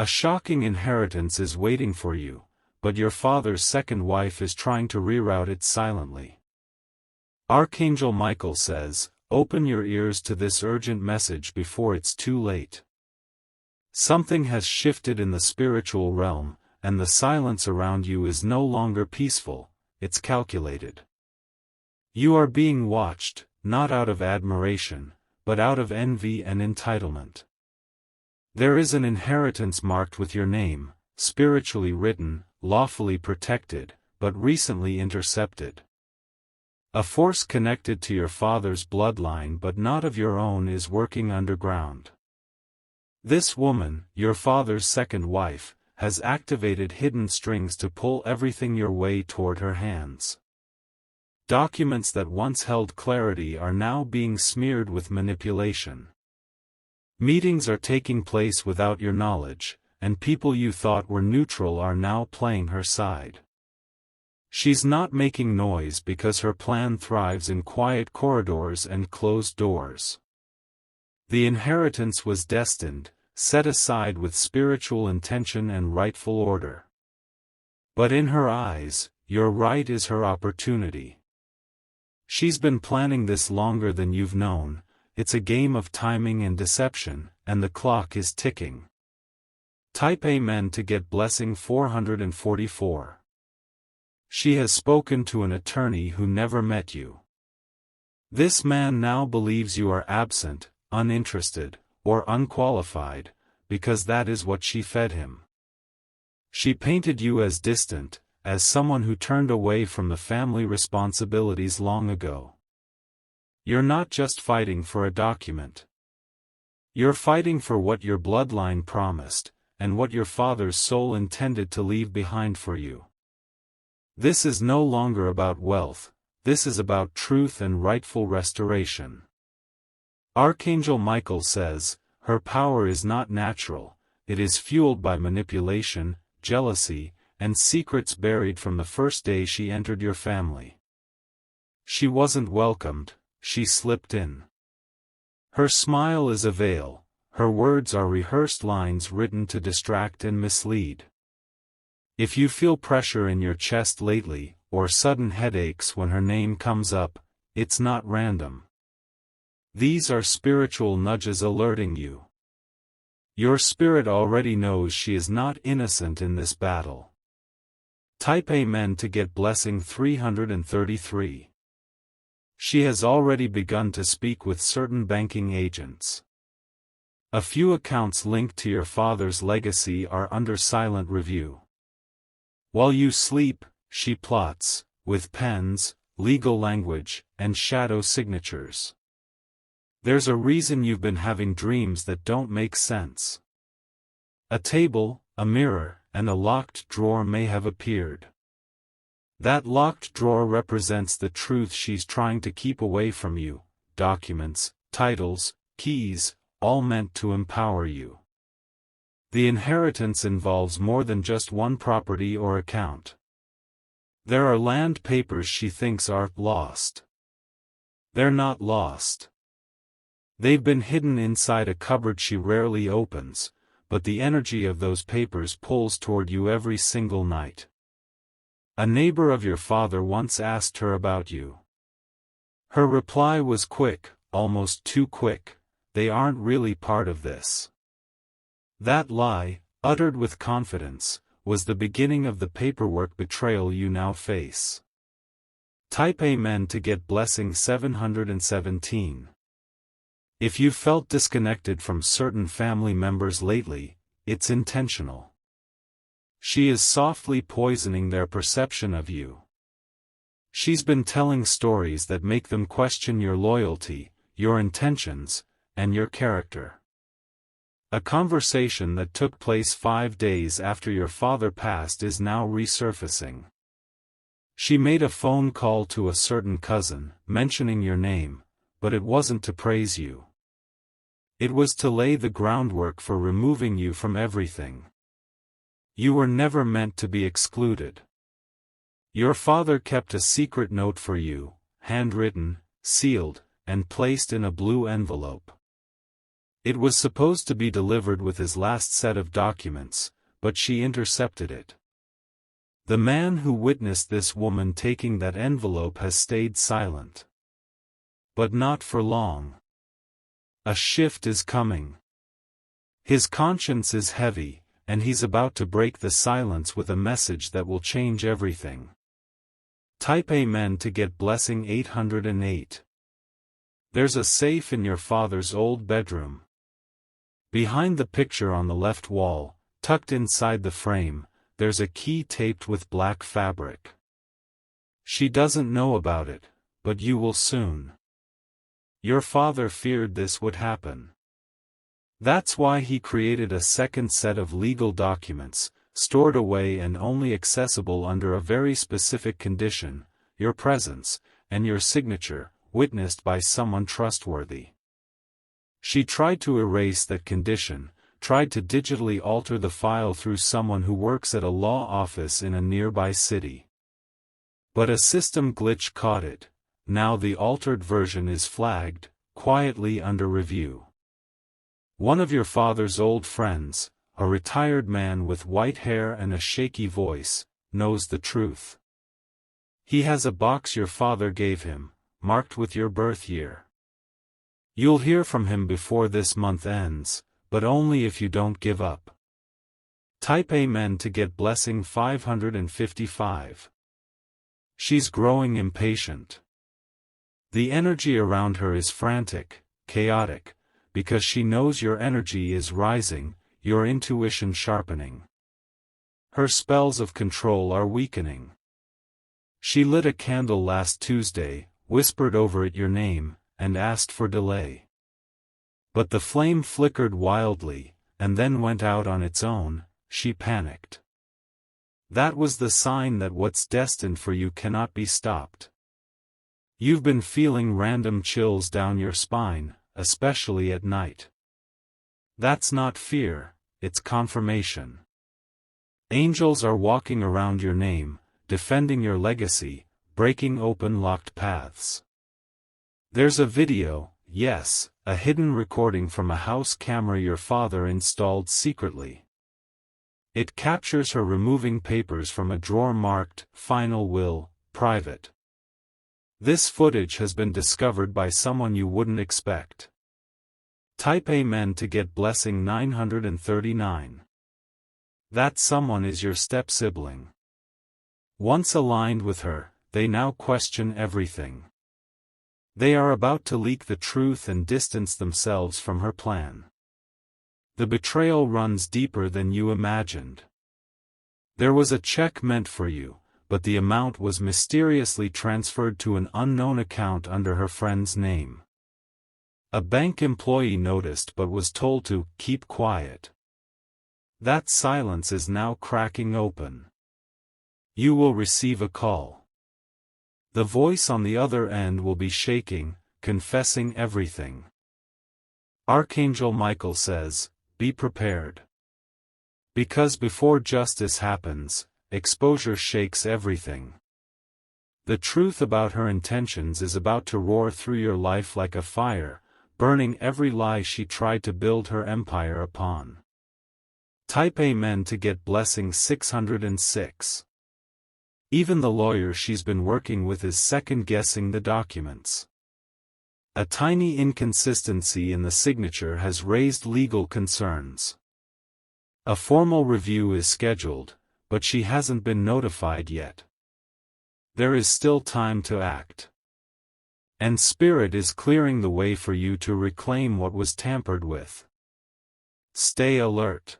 A shocking inheritance is waiting for you, but your father's second wife is trying to reroute it silently. Archangel Michael says, open your ears to this urgent message before it's too late. Something has shifted in the spiritual realm, and the silence around you is no longer peaceful, it's calculated. You are being watched, not out of admiration, but out of envy and entitlement. There is an inheritance marked with your name, spiritually written, lawfully protected, but recently intercepted. A force connected to your father's bloodline but not of your own is working underground. This woman, your father's second wife, has activated hidden strings to pull everything your way toward her hands. Documents that once held clarity are now being smeared with manipulation. Meetings are taking place without your knowledge, and people you thought were neutral are now playing her side. She's not making noise because her plan thrives in quiet corridors and closed doors. The inheritance was destined, set aside with spiritual intention and rightful order. But in her eyes, your right is her opportunity. She's been planning this longer than you've known. It's a game of timing and deception, and the clock is ticking. Type Amen to get blessing 444. She has spoken to an attorney who never met you. This man now believes you are absent, uninterested, or unqualified, because that is what she fed him. She painted you as distant, as someone who turned away from the family responsibilities long ago. You're not just fighting for a document. You're fighting for what your bloodline promised, and what your father's soul intended to leave behind for you. This is no longer about wealth, this is about truth and rightful restoration. Archangel Michael says, her power is not natural, it is fueled by manipulation, jealousy, and secrets buried from the first day she entered your family. She wasn't welcomed. She slipped in. Her smile is a veil, her words are rehearsed lines written to distract and mislead. If you feel pressure in your chest lately, or sudden headaches when her name comes up, it's not random. These are spiritual nudges alerting you. Your spirit already knows she is not innocent in this battle. Type Amen to get blessing 333. She has already begun to speak with certain banking agents. A few accounts linked to your father's legacy are under silent review. While you sleep, she plots, with pens, legal language, and shadow signatures. There's a reason you've been having dreams that don't make sense. A table, a mirror, and a locked drawer may have appeared. That locked drawer represents the truth she's trying to keep away from you, documents, titles, keys, all meant to empower you. The inheritance involves more than just one property or account. There are land papers she thinks are lost. They're not lost. They've been hidden inside a cupboard she rarely opens, but the energy of those papers pulls toward you every single night. A neighbor of your father once asked her about you. Her reply was quick, almost too quick. They aren't really part of this. That lie, uttered with confidence, was the beginning of the paperwork betrayal you now face. Type Amen to get blessing 717. If you felt disconnected from certain family members lately, it's intentional. She is softly poisoning their perception of you. She's been telling stories that make them question your loyalty, your intentions, and your character. A conversation that took place 5 days after your father passed is now resurfacing. She made a phone call to a certain cousin, mentioning your name, but it wasn't to praise you. It was to lay the groundwork for removing you from everything. You were never meant to be excluded. Your father kept a secret note for you, handwritten, sealed, and placed in a blue envelope. It was supposed to be delivered with his last set of documents, but she intercepted it. The man who witnessed this woman taking that envelope has stayed silent. But not for long. A shift is coming. His conscience is heavy, and he's about to break the silence with a message that will change everything. Type Amen to get blessing 808. There's a safe in your father's old bedroom. Behind the picture on the left wall, tucked inside the frame, there's a key taped with black fabric. She doesn't know about it, but you will soon. Your father feared this would happen. That's why he created a second set of legal documents, stored away and only accessible under a very specific condition: your presence, and your signature, witnessed by someone trustworthy. She tried to erase that condition, tried to digitally alter the file through someone who works at a law office in a nearby city. But a system glitch caught it. Now the altered version is flagged, quietly under review. One of your father's old friends, a retired man with white hair and a shaky voice, knows the truth. He has a box your father gave him, marked with your birth year. You'll hear from him before this month ends, but only if you don't give up. Type Amen to get blessing 555. She's growing impatient. The energy around her is frantic, chaotic, because she knows your energy is rising, your intuition sharpening. Her spells of control are weakening. She lit a candle last Tuesday, whispered over it your name, and asked for delay. But the flame flickered wildly, and then went out on its own. She panicked. That was the sign that what's destined for you cannot be stopped. You've been feeling random chills down your spine, especially at night. That's not fear, it's confirmation. Angels are walking around your name, defending your legacy, breaking open locked paths. There's a video, yes, a hidden recording from a house camera your father installed secretly. It captures her removing papers from a drawer marked, Final Will, Private. This footage has been discovered by someone you wouldn't expect. Type Amen to get blessing 939. That someone is your step-sibling. Once aligned with her, they now question everything. They are about to leak the truth and distance themselves from her plan. The betrayal runs deeper than you imagined. There was a check meant for you, but the amount was mysteriously transferred to an unknown account under her friend's name. A bank employee noticed but was told to keep quiet. That silence is now cracking open. You will receive a call. The voice on the other end will be shaking, confessing everything. Archangel Michael says, be prepared. Because before justice happens, exposure shakes everything. The truth about her intentions is about to roar through your life like a fire, burning every lie she tried to build her empire upon. Type Amen to get blessing 606. Even the lawyer she's been working with is second-guessing the documents. A tiny inconsistency in the signature has raised legal concerns. A formal review is scheduled, but she hasn't been notified yet. There is still time to act. And Spirit is clearing the way for you to reclaim what was tampered with. Stay alert.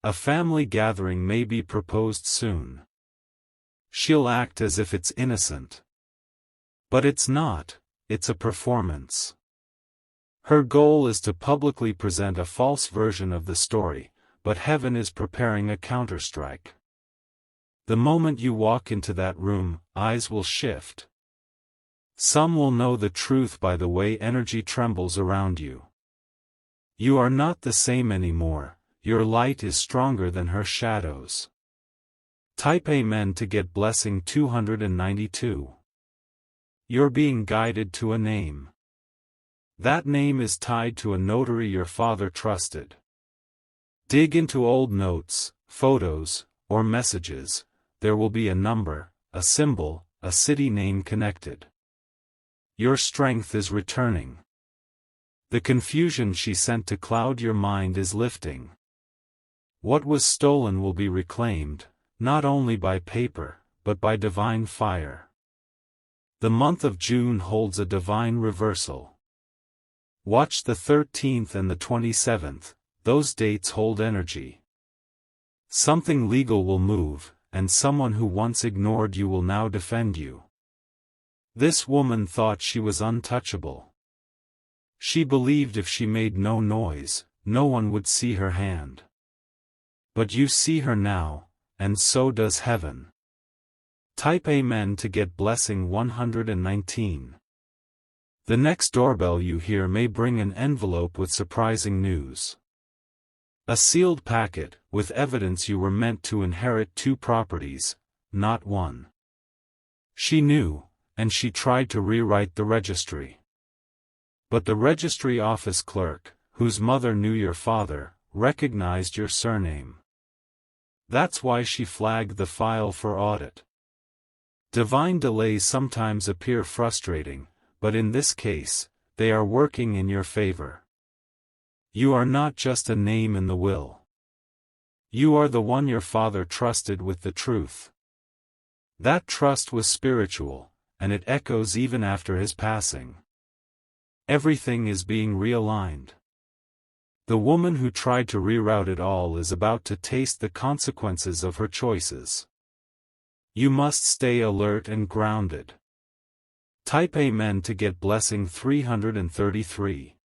A family gathering may be proposed soon. She'll act as if it's innocent. But it's not, it's a performance. Her goal is to publicly present a false version of the story, but heaven is preparing a counterstrike. The moment you walk into that room, eyes will shift. Some will know the truth by the way energy trembles around you. You are not the same anymore, your light is stronger than her shadows. Type Amen to get blessing 292. You're being guided to a name. That name is tied to a notary your father trusted. Dig into old notes, photos, or messages. There will be a number, a symbol, a city name connected. Your strength is returning. The confusion she sent to cloud your mind is lifting. What was stolen will be reclaimed, not only by paper, but by divine fire. The month of June holds a divine reversal. Watch the 13th and the 27th, those dates hold energy. Something legal will move, and someone who once ignored you will now defend you. This woman thought she was untouchable. She believed if she made no noise, no one would see her hand. But you see her now, and so does heaven. Type Amen to get blessing 119. The next doorbell you hear may bring an envelope with surprising news. A sealed packet, with evidence you were meant to inherit 2 properties, not 1. She knew, and she tried to rewrite the registry. But the registry office clerk, whose mother knew your father, recognized your surname. That's why she flagged the file for audit. Divine delays sometimes appear frustrating, but in this case, they are working in your favor. You are not just a name in the will. You are the one your father trusted with the truth. That trust was spiritual, and it echoes even after his passing. Everything is being realigned. The woman who tried to reroute it all is about to taste the consequences of her choices. You must stay alert and grounded. Type Amen to get blessing 333.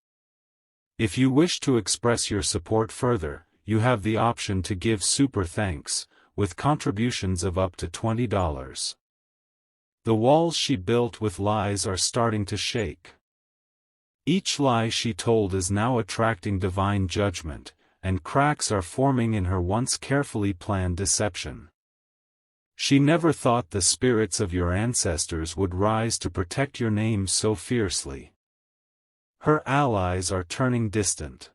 If you wish to express your support further, you have the option to give super thanks, with contributions of up to $20. The walls she built with lies are starting to shake. Each lie she told is now attracting divine judgment, and cracks are forming in her once carefully planned deception. She never thought the spirits of your ancestors would rise to protect your name so fiercely. Her allies are turning distant.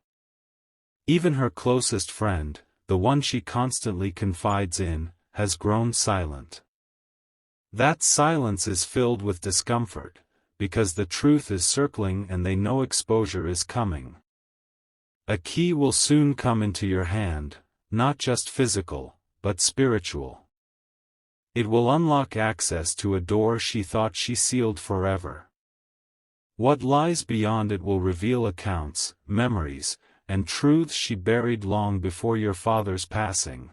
Even her closest friend, the one she constantly confides in, has grown silent. That silence is filled with discomfort, because the truth is circling and they know exposure is coming. A key will soon come into your hand, not just physical, but spiritual. It will unlock access to a door she thought she sealed forever. What lies beyond it will reveal accounts, memories, and truths she buried long before your father's passing.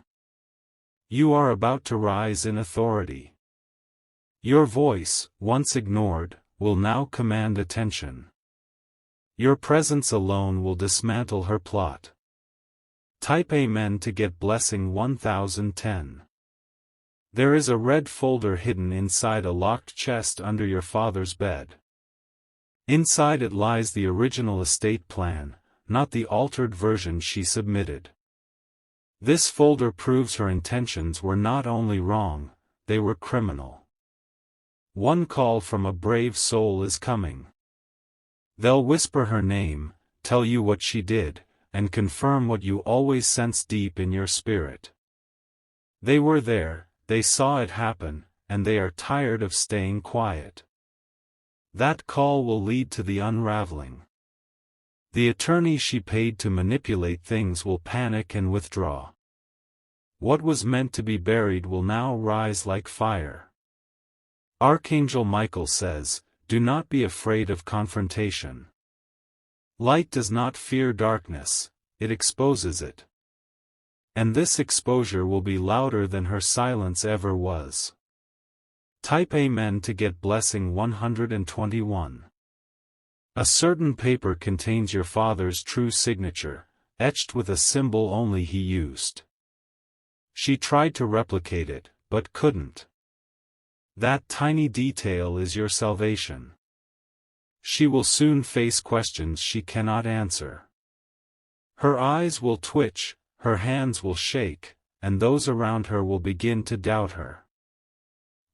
You are about to rise in authority. Your voice, once ignored, will now command attention. Your presence alone will dismantle her plot. Type Amen to get blessing 1010. There is a red folder hidden inside a locked chest under your father's bed. Inside it lies the original estate plan, not the altered version she submitted. This folder proves her intentions were not only wrong, they were criminal. One call from a brave soul is coming. They'll whisper her name, tell you what she did, and confirm what you always sensed deep in your spirit. They were there, they saw it happen, and they are tired of staying quiet. That call will lead to the unraveling. The attorney she paid to manipulate things will panic and withdraw. What was meant to be buried will now rise like fire. Archangel Michael says, "Do not be afraid of confrontation. Light does not fear darkness, it exposes it. And this exposure will be louder than her silence ever was." Type Amen to get blessing 121. A certain paper contains your father's true signature, etched with a symbol only he used. She tried to replicate it, but couldn't. That tiny detail is your salvation. She will soon face questions she cannot answer. Her eyes will twitch, her hands will shake, and those around her will begin to doubt her.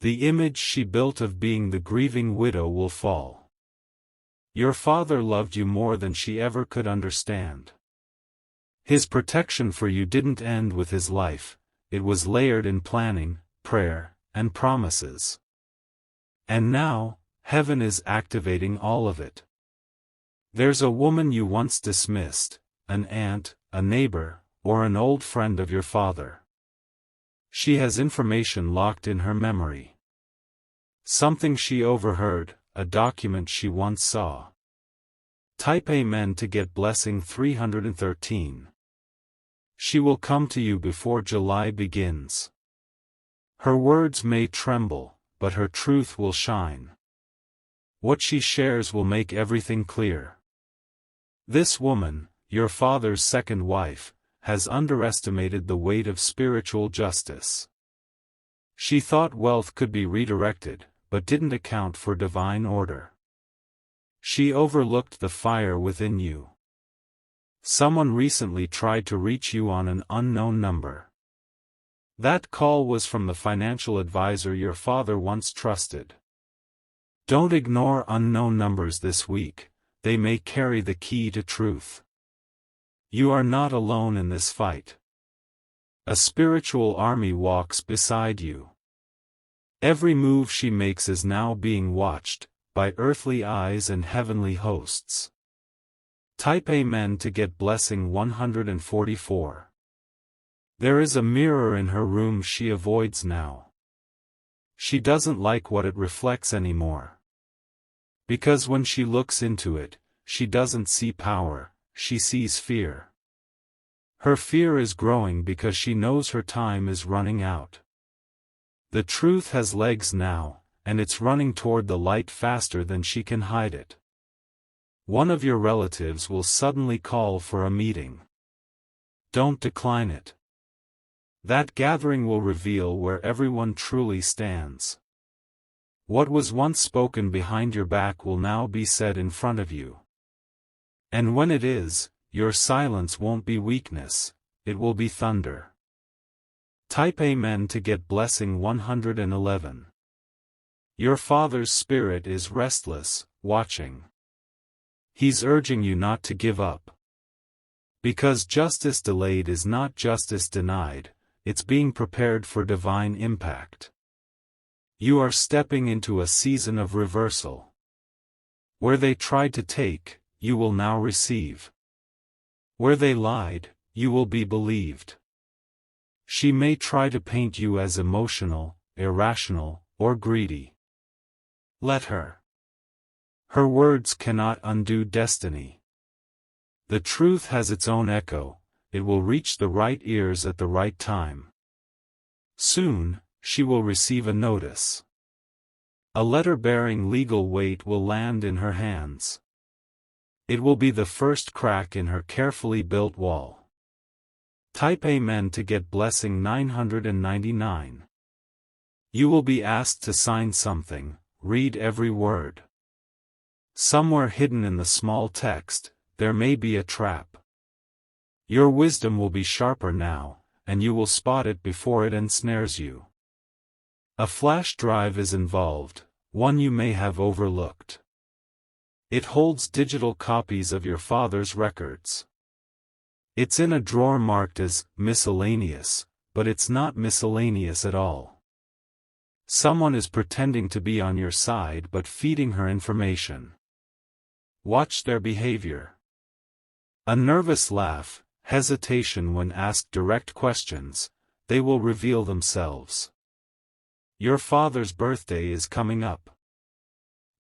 The image she built of being the grieving widow will fall. Your father loved you more than she ever could understand. His protection for you didn't end with his life, it was layered in planning, prayer, and promises. And now, heaven is activating all of it. There's a woman you once dismissed, an aunt, a neighbor, or an old friend of your father. She has information locked in her memory. Something she overheard, a document she once saw. Type Amen to get blessing 313. She will come to you before July begins. Her words may tremble, but her truth will shine. What she shares will make everything clear. This woman, your father's second wife, has underestimated the weight of spiritual justice. She thought wealth could be redirected, but didn't account for divine order. She overlooked the fire within you. Someone recently tried to reach you on an unknown number. That call was from the financial advisor your father once trusted. Don't ignore unknown numbers this week, they may carry the key to truth. You are not alone in this fight. A spiritual army walks beside you. Every move she makes is now being watched, by earthly eyes and heavenly hosts. Type Amen to get blessing 144. There is a mirror in her room she avoids now. She doesn't like what it reflects anymore. Because when she looks into it, she doesn't see power, she sees fear. Her fear is growing because she knows her time is running out. The truth has legs now, and it's running toward the light faster than she can hide it. One of your relatives will suddenly call for a meeting. Don't decline it. That gathering will reveal where everyone truly stands. What was once spoken behind your back will now be said in front of you. And when it is, your silence won't be weakness, it will be thunder. Type Amen to get blessing 111. Your father's spirit is restless, watching. He's urging you not to give up. Because justice delayed is not justice denied, it's being prepared for divine impact. You are stepping into a season of reversal. Where they tried to take, you will now receive. Where they lied, you will be believed. She may try to paint you as emotional, irrational, or greedy. Let her. Her words cannot undo destiny. The truth has its own echo, it will reach the right ears at the right time. Soon, she will receive a notice. A letter bearing legal weight will land in her hands. It will be the first crack in her carefully built wall. Type Amen to get blessing 999. You will be asked to sign something, read every word. Somewhere hidden in the small text, there may be a trap. Your wisdom will be sharper now, and you will spot it before it ensnares you. A flash drive is involved, one you may have overlooked. It holds digital copies of your father's records. It's in a drawer marked as miscellaneous, but it's not miscellaneous at all. Someone is pretending to be on your side but feeding her information. Watch their behavior. A nervous laugh, hesitation when asked direct questions, they will reveal themselves. Your father's birthday is coming up.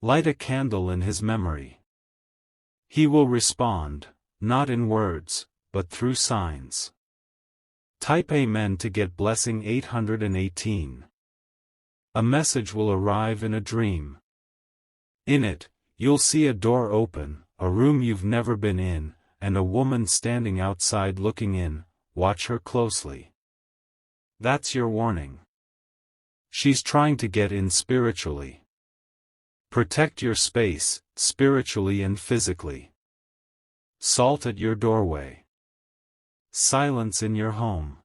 Light a candle in his memory. He will respond, not in words, but through signs. Type Amen to get blessing 818. A message will arrive in a dream. In it, you'll see a door open, a room you've never been in, and a woman standing outside looking in. Watch her closely. That's your warning. She's trying to get in spiritually. Protect your space, spiritually and physically. Salt at your doorway. Silence in your home.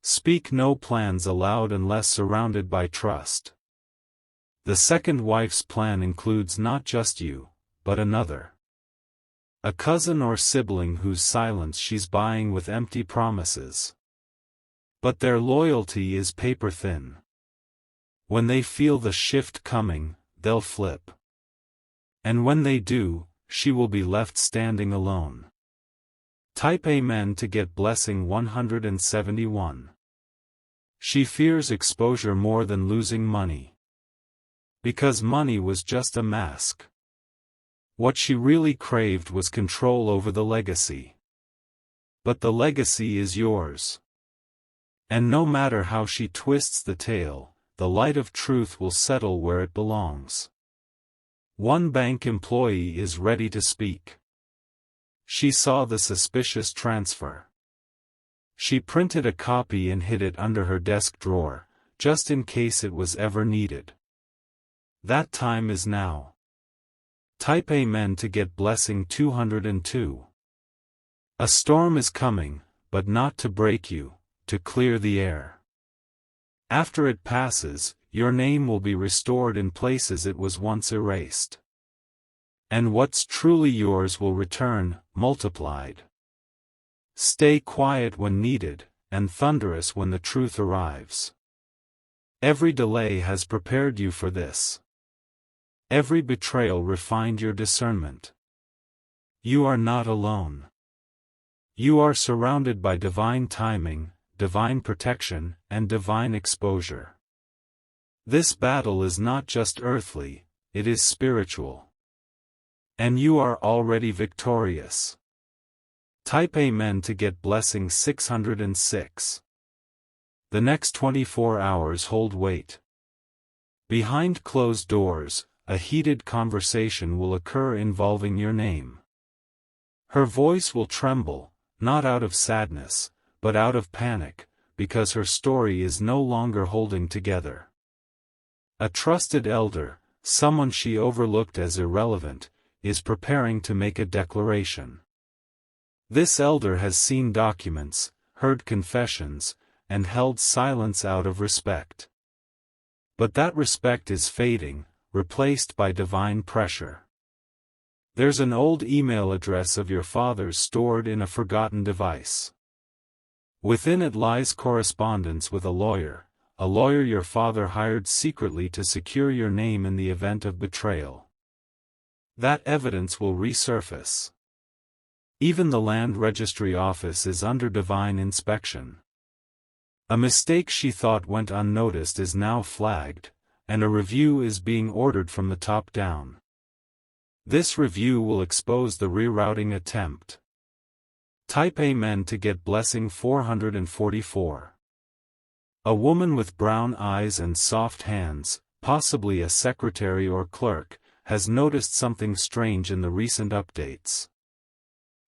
Speak no plans aloud unless surrounded by trust. The second wife's plan includes not just you, but another. A cousin or sibling whose silence she's buying with empty promises. But their loyalty is paper thin. When they feel the shift coming, they'll flip. And when they do, she will be left standing alone. Type Amen to get blessing 171. She fears exposure more than losing money. Because money was just a mask. What she really craved was control over the legacy. But the legacy is yours. And no matter how she twists the tale, the light of truth will settle where it belongs. One bank employee is ready to speak. She saw the suspicious transfer. She printed a copy and hid it under her desk drawer, just in case it was ever needed. That time is now. Type Amen to get blessing 202. A storm is coming, but not to break you, to clear the air. After it passes, your name will be restored in places it was once erased. And what's truly yours will return, multiplied. Stay quiet when needed, and thunderous when the truth arrives. Every delay has prepared you for this. Every betrayal refined your discernment. You are not alone. You are surrounded by divine timing, divine protection, and divine exposure. This battle is not just earthly, it is spiritual. And you are already victorious. Type Amen to get blessing 606. The next 24 hours hold weight. Behind closed doors, a heated conversation will occur involving your name. Her voice will tremble, not out of sadness, but out of panic, because her story is no longer holding together. A trusted elder, someone she overlooked as irrelevant, is preparing to make a declaration. This elder has seen documents, heard confessions, and held silence out of respect. But that respect is fading, replaced by divine pressure. There's an old email address of your father's stored in a forgotten device. Within it lies correspondence with a lawyer your father hired secretly to secure your name in the event of betrayal. That evidence will resurface. Even the land registry office is under divine inspection. A mistake she thought went unnoticed is now flagged, and a review is being ordered from the top down. This review will expose the rerouting attempt. Type Amen to get blessing 444. A woman with brown eyes and soft hands, possibly a secretary or clerk, has noticed something strange in the recent updates.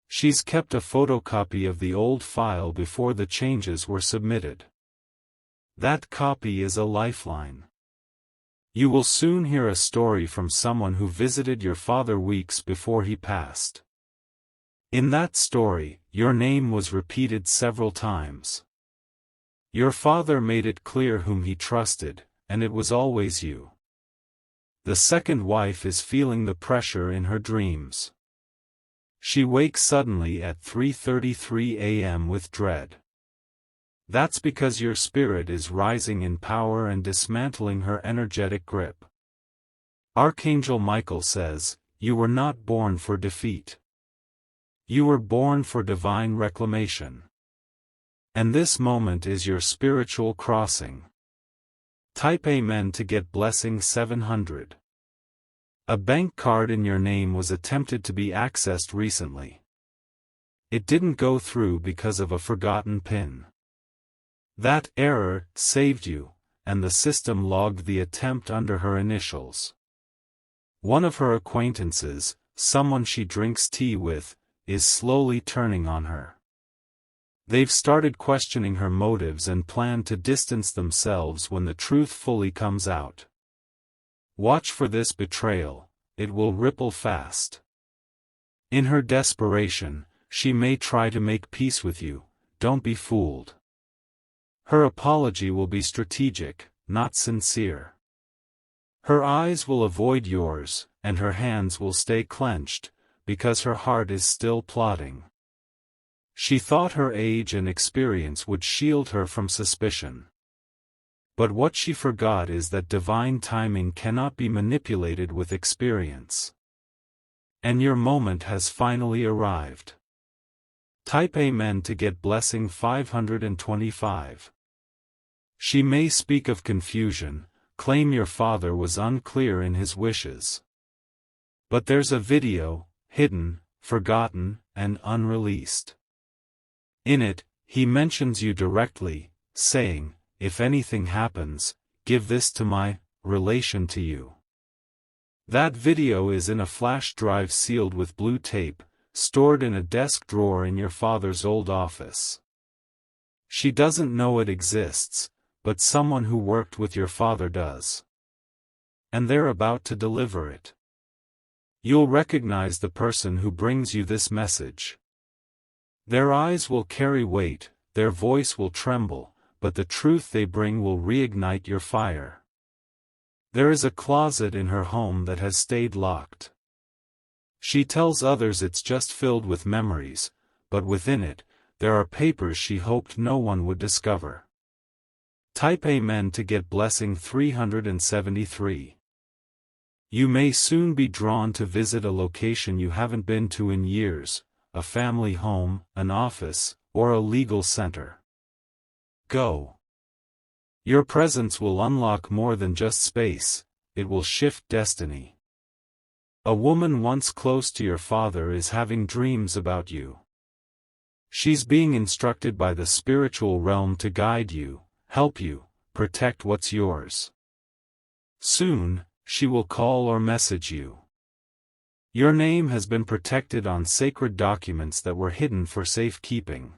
She's kept a photocopy of the old file before the changes were submitted. That copy is a lifeline. You will soon hear a story from someone who visited your father weeks before he passed. In that story, your name was repeated several times. Your father made it clear whom he trusted, and it was always you. The second wife is feeling the pressure in her dreams. She wakes suddenly at 3:33 a.m. with dread. That's because your spirit is rising in power and dismantling her energetic grip. Archangel Michael says, you were not born for defeat. You were born for divine reclamation. And this moment is your spiritual crossing. Type Amen to get blessing 700. A bank card in your name was attempted to be accessed recently. It didn't go through because of a forgotten PIN. That error saved you, and the system logged the attempt under her initials. One of her acquaintances, someone she drinks tea with, is slowly turning on her. They've started questioning her motives and plan to distance themselves when the truth fully comes out. Watch for this betrayal, it will ripple fast. In her desperation, she may try to make peace with you, don't be fooled. Her apology will be strategic, not sincere. Her eyes will avoid yours, and her hands will stay clenched, because her heart is still plotting. She thought her age and experience would shield her from suspicion. But what she forgot is that divine timing cannot be manipulated with experience. And your moment has finally arrived. Type Amen to get blessing 525. She may speak of confusion, claim your father was unclear in his wishes. But there's a video, hidden, forgotten, and unreleased. In it, he mentions you directly, saying, "If anything happens, give this to my relation to you." That video is in a flash drive sealed with blue tape, stored in a desk drawer in your father's old office. She doesn't know it exists, but someone who worked with your father does. And they're about to deliver it. You'll recognize the person who brings you this message. Their eyes will carry weight, their voice will tremble, but the truth they bring will reignite your fire. There is a closet in her home that has stayed locked. She tells others it's just filled with memories, but within it, there are papers she hoped no one would discover. Type Amen to get blessing 373. You may soon be drawn to visit a location you haven't been to in years, a family home, an office, or a legal center. Go. Your presence will unlock more than just space, it will shift destiny. A woman once close to your father is having dreams about you. She's being instructed by the spiritual realm to guide you, help you, protect what's yours. Soon, she will call or message you. Your name has been protected on sacred documents that were hidden for safekeeping.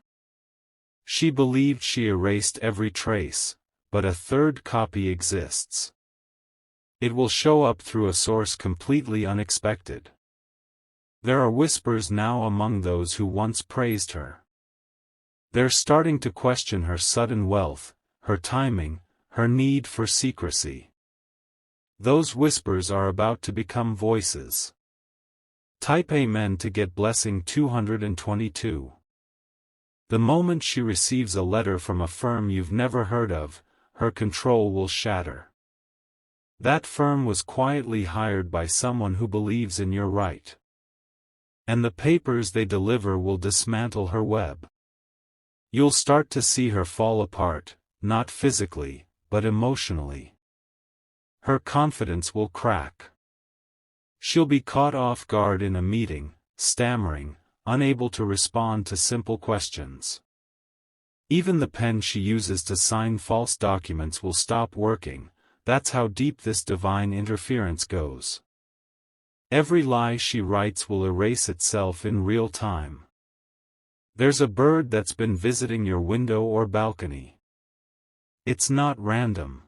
She believed she erased every trace, but a third copy exists. It will show up through a source completely unexpected. There are whispers now among those who once praised her. They're starting to question her sudden wealth, her timing, her need for secrecy. Those whispers are about to become voices. Type Amen to get blessing 222. The moment she receives a letter from a firm you've never heard of, her control will shatter. That firm was quietly hired by someone who believes in your right. And the papers they deliver will dismantle her web. You'll start to see her fall apart, not physically, but emotionally. Her confidence will crack. She'll be caught off guard in a meeting, stammering, unable to respond to simple questions. Even the pen she uses to sign false documents will stop working. That's how deep this divine interference goes. Every lie she writes will erase itself in real time. There's a bird that's been visiting your window or balcony. It's not random.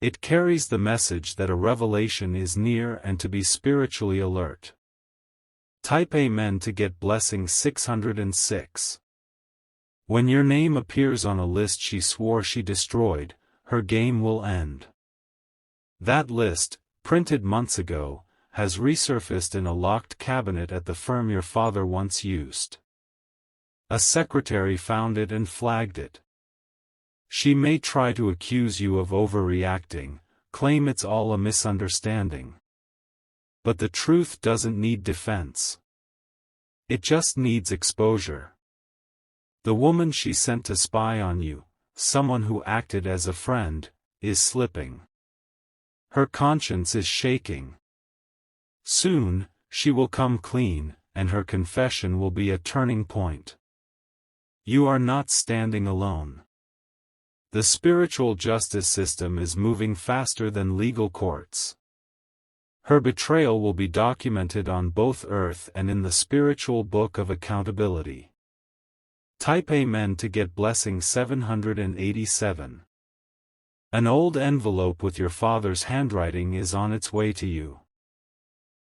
It carries the message that a revelation is near and to be spiritually alert. Type Amen to get blessing 606. When your name appears on a list she swore she destroyed, her game will end. That list, printed months ago, has resurfaced in a locked cabinet at the firm your father once used. A secretary found it and flagged it. She may try to accuse you of overreacting, claim it's all a misunderstanding. But the truth doesn't need defense. It just needs exposure. The woman she sent to spy on you, someone who acted as a friend, is slipping. Her conscience is shaking. Soon, she will come clean, and her confession will be a turning point. You are not standing alone. The spiritual justice system is moving faster than legal courts. Her betrayal will be documented on both earth and in the spiritual book of accountability. Type Amen to get blessing 787. An old envelope with your father's handwriting is on its way to you.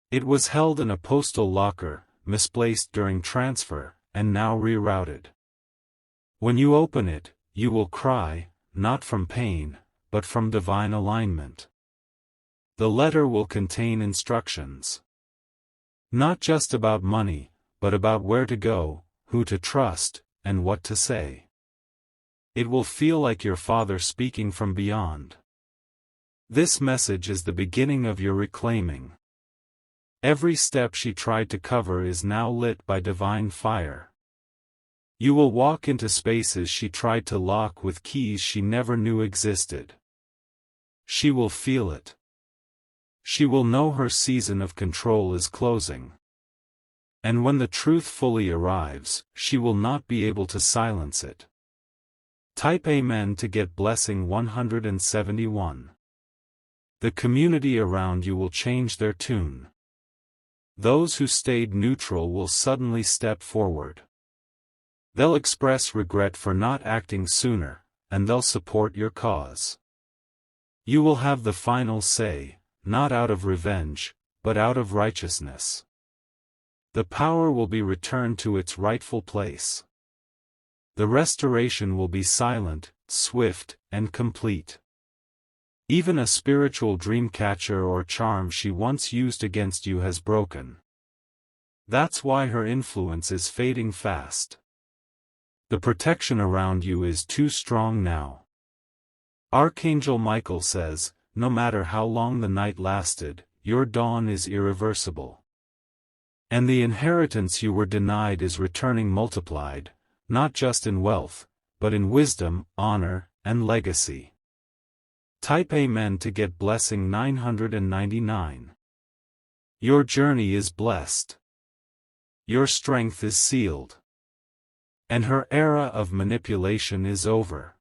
It was held in a postal locker, misplaced during transfer, and now rerouted. When you open it, you will cry, not from pain, but from divine alignment. The letter will contain instructions. Not just about money, but about where to go, who to trust, and what to say. It will feel like your father speaking from beyond. This message is the beginning of your reclaiming. Every step she tried to cover is now lit by divine fire. You will walk into spaces she tried to lock with keys she never knew existed. She will feel it. She will know her season of control is closing. And when the truth fully arrives, she will not be able to silence it. Type Amen to get blessing 171. The community around you will change their tune. Those who stayed neutral will suddenly step forward. They'll express regret for not acting sooner, and they'll support your cause. You will have the final say, not out of revenge, but out of righteousness. The power will be returned to its rightful place. The restoration will be silent, swift, and complete. Even a spiritual dream catcher or charm she once used against you has broken. That's why her influence is fading fast. The protection around you is too strong now. Archangel Michael says, no matter how long the night lasted, your dawn is irreversible. And the inheritance you were denied is returning multiplied, not just in wealth, but in wisdom, honor, and legacy. Type Amen to get blessing 999. Your journey is blessed. Your strength is sealed. And her era of manipulation is over.